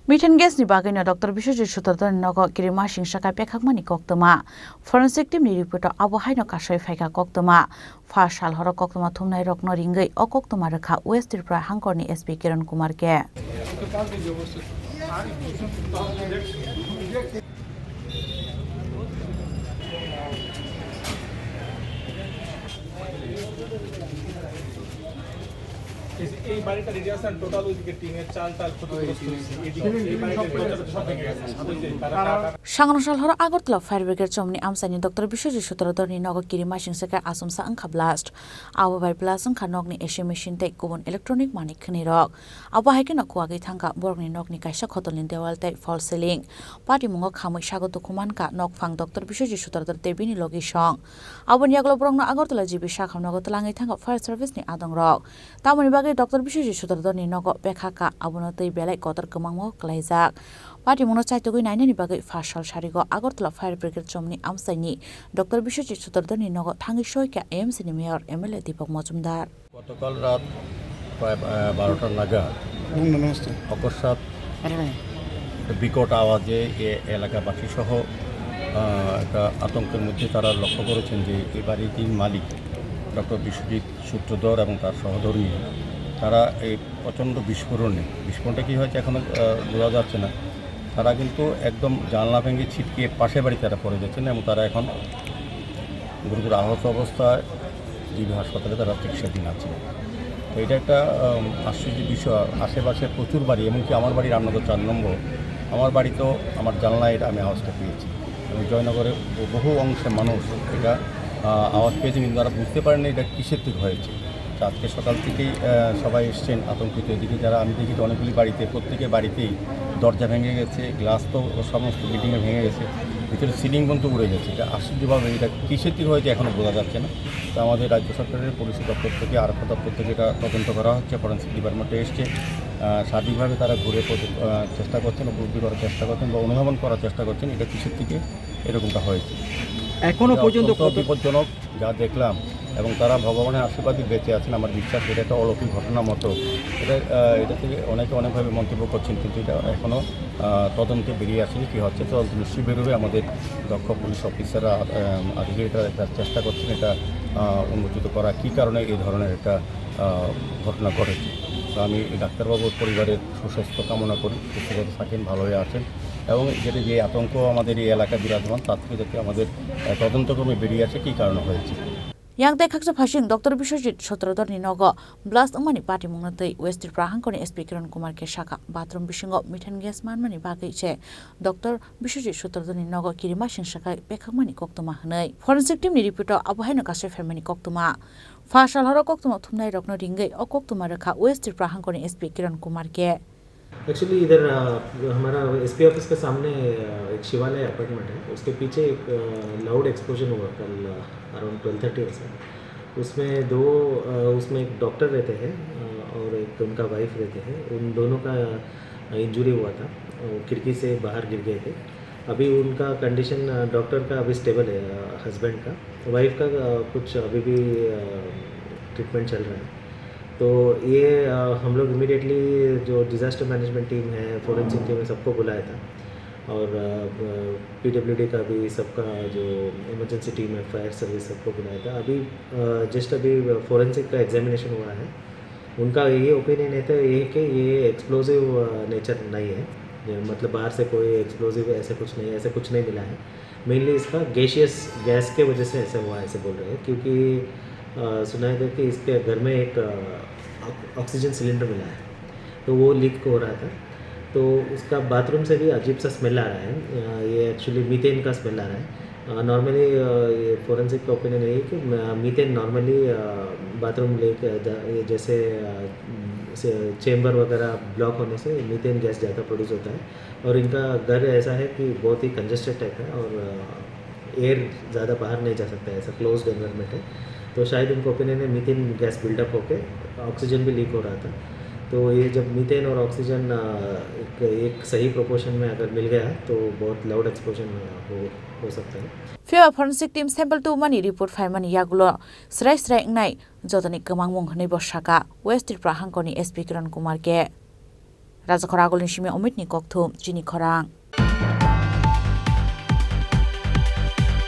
Methane gas ni bagay Dr. Biswajit Sutradhar Nogo Kirimasingsakhe pekhakmani koktoma forensic team ni report abo haino kasoi phaika koktoma fa sal horo koktoma thumnai rokno ringai o koktoma rakha West Tripura hangkorni SP Kiran Kumar ke এই বাড়িটা radiation total ওইদিকে টিনের চাল টাল ক্ষতিগ্রস্ত হয়েছে এই বাড়িটা সব ভেঙে গেছে Sangronsal horo Agartala Fire Brigade chomni amsani Dr. Biswajit Sutradhar ni Nogo Kirimasingsakhe asumsa wngkha blast abo bai blast wngkha nokni AC machine tei kubun electronic manik khni rok abo haike no kuagi thangka borokni nokni kaisa khotolni dewal tei fall ceiling party mungo khamui sagoto kumanka nok phang Dr. Biswajit Sutradhar tebini logi song abo niaglo borokno Agartala jibi sakha nogo tlangai thangka fire service ni adong rok tamoni bagai Dr. Biswajit Sutradhar ni Nogo bekhaka abono tei belai kotor kemangmo klaijak party mungo chaitogui nainani bagai fasal sarigo Agartala Fire Brigade chomni amsaini Dr. Biswajit Sutradhar ni Nogo thangi soika AMC ni mayor MLA Deepak Majumdar গতকাল রাত প্রায় 12টা নাগাদ অকস্মাৎ বিকট আওয়াজে এ এলাকাবাসী সহ একটা আতঙ্কের মধ্যে তারা লক্ষ্য করেছেন যে এই বাড়িটির মালিক ডক্টর বিশ্বজিৎ সূত্রধর এবং তার সহধর্মী তারা এই প্রচণ্ড বিস্ফোরণটা কী হয়েছে এখনও বোঝা যাচ্ছে না তারা কিন্তু একদম জানলা ভেঙে ছিটকে পাশের বাড়ি তারা পড়ে যাচ্ছেন এবং তারা এখন গুরুতর আহত অবস্থায় জিবি হাসপাতালে তারা চিকিৎসাধীন আছে তো এটা একটা আশ্চর্যের বিষয় আশেপাশে প্রচুর বাড়ি এমনকি আমার বাড়ির রান্নাঘর 4 নম্বর আমার বাড়িতেও আমার জানলায় আমি আওয়াজটা পেয়েছি এবং জয়নগরে বহু অংশের মানুষ এটা আওয়াজ পেয়েছে কিন্তু তারা বুঝতে পারেনি এটা কিসের থেকে হয়েছে আজকে সকাল থেকেই সবাই এসছেন আতঙ্কিত এদিকে যারা আমি দেখি অনেকগুলি বাড়িতে প্রত্যেকের বাড়িতেই দরজা ভেঙে গেছে গ্লাস তো সমস্ত বিল্ডিংয়ে ভেঙে গেছে ভিতরে সিলিং পর্যন্ত উড়ে গেছে এটা আশ্চর্যভাবে এটা কিসের থেকে হয়েছে এখনও বোঝা যাচ্ছে না তো আমাদের রাজ্য সরকারের পুলিশ দপ্তর থেকে আরক্ষা দপ্তর থেকে এটা তদন্ত করা হচ্ছে ফরেন্সিক ডিপার্টমেন্টে এসছে সার্বিকভাবে তারা ঘুরে চেষ্টা করছেন উপলব্ধি করার চেষ্টা করছেন বা অনুধাবন করার চেষ্টা করছেন এটা কিসের থেকে এরকমটা হয়েছে এখনও পর্যন্ত বিপজ্জনক যা দেখলাম এবং তারা ভগবানের আশীর্বাদে বেঁচে আছেন আমার বিশ্বাস এটা একটা অলৌকিক ঘটনার মতো এটা থেকে অনেকভাবে মন্তব্য করছেন কিন্তু এটা এখনও তদন্তে বেরিয়ে আসেনি কী হচ্ছে তদন্ত নিশ্চয়ই বেরোবে আমাদের দক্ষ পুলিশ অফিসাররা আধিকারিকরা এটা চেষ্টা করছেন এটা উন্মোচিত করা কী কারণে এই ধরনের একটা ঘটনা ঘটেছে তো আমি ডাক্তারবাবুর পরিবারের সুস্বাস্থ্য কামনা করি সুস্থভাবে থাকেন ভালো হয়ে আছেন এবং যেটা যে আতঙ্ক আমাদের এই এলাকা বিরাজমান তার থেকে যাতে আমাদের তদন্তক্রমে বেরিয়ে আসে কী কারণে হয়েছে yang dai khaksa phasing Dr. Biswajit Sutradhar ni Nogo blast angmani party mungna tei West Tripura hangkorni SP Kiran Kumar ke shaka bathroom bisingo methane gas manmani bagai che Dr. Biswajit Sutradhar ni Nogo Kirimasingsakhe pekhakmani koktoma hnai forensic team ni report abo haino kasoi phaimani koktoma fasal horo koktoma thumnai rokno ringai o koktoma rakha West Tripura hangkorni SP Kiran Kumar ke actually इधर हमारा SP office के सामने एक शिवालय apartment है उसके पीछे एक लाउड एक्सप्लोजन हुआ कल अराउंड 12:30 ऐसा उसमें एक डॉक्टर रहते हैं और एक उनका वाइफ रहते हैं उन दोनों का इंजरी हुआ था खिड़की से बाहर गिर गए थे अभी उनका कंडीशन डॉक्टर का अभी स्टेबल है हस्बैंड का वाइफ का कुछ अभी भी ट्रीटमेंट चल रहा है तो ये हम लोग इमीडिएटली जो डिज़ास्टर मैनेजमेंट टीम है फोरेंसिक टीम है सबको बुलाया था और पीडब्ल्यूडी का भी सबका जो इमरजेंसी टीम है फायर सर्विस सबको बुलाया था अभी जस्ट अभी फोरेंसिक का एग्जामिनेशन हुआ है उनका ये ओपिनियन है तो ये कि ये एक्सप्लोजिव नेचर नहीं है मतलब बाहर से कोई एक्सप्लोजिव ऐसे कुछ नहीं मिला है मेनली इसका गैसियस गैस के वजह से ऐसा हुआ ऐसे बोल रहे हैं क्योंकि सुना है कि इसके घर में एक ऑक्सीजन सिलेंडर मिला है तो वो लीक हो रहा था तो उसका बाथरूम से भी अजीब सा स्मेल आ रहा है ये एक्चुअली मीथेन का स्मेल आ रहा है नॉर्मली ये फोरेंसिक का ओपिनियन है कि मीथेन नॉर्मली बाथरूम लीक जैसे चेम्बर वगैरह ब्लॉक होने से मीथेन गैस ज़्यादा प्रोड्यूस होता है और इनका घर ऐसा है कि बहुत ही कंजस्टेड टाइप है और एयर ज़्यादा बाहर नहीं जा सकता है ऐसा क्लोज्ड एनवायरनमेंट है तो शायद उनको ओपिनियन है मीथेन गैस बिल्डअप होके ऑक्सीजन भी लीक हो रहा था तो ये जब मीथेन और ऑक्सीजन एक सही प्रोपोर्शन में अगर मिल गया तो बहुत लाउड एक्सप्लोजन हो सकता है Fiwa forensic team sample 2 mani report phaimani yagulo srai ngnai jotoni kemang mung hnei bosaka West Tripura hangkorni SP Kiran Kumar ke Raja Khorang Golin Shimi Omit ni Kokthum Chini Khorang.